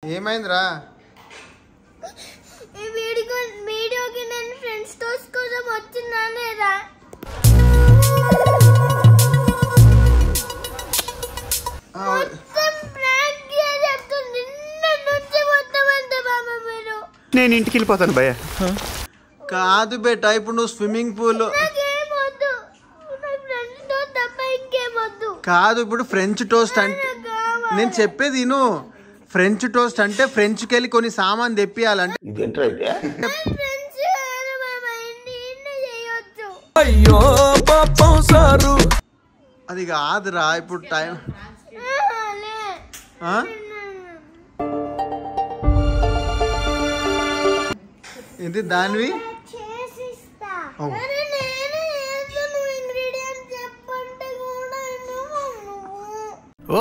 ఏమైందిరా? ఈ వీడియోకి నేను ఫ్రెండ్స్ టోస్ కోసం వచ్చినానేరా. నేను ఇంటికి వెళ్ళిపోతాను భయ్య. కాదు బేట, ఇప్పుడు నువ్వు స్విమ్మింగ్ పూల్ కాదు, ఇప్పుడు ఫ్రెంచ్ టోస్ట్ అంటే నేను చెప్పేది విను. ఫ్రెంచ్ టోస్ట్ అంటే ఫ్రెంచ్కి వెళ్ళి కొన్ని సామాన్ తెప్పియాలంటే అయ్యో పాపం సారు. అది కాదురా ఇప్పుడు టైం. ఏంటి దానివి? ఓ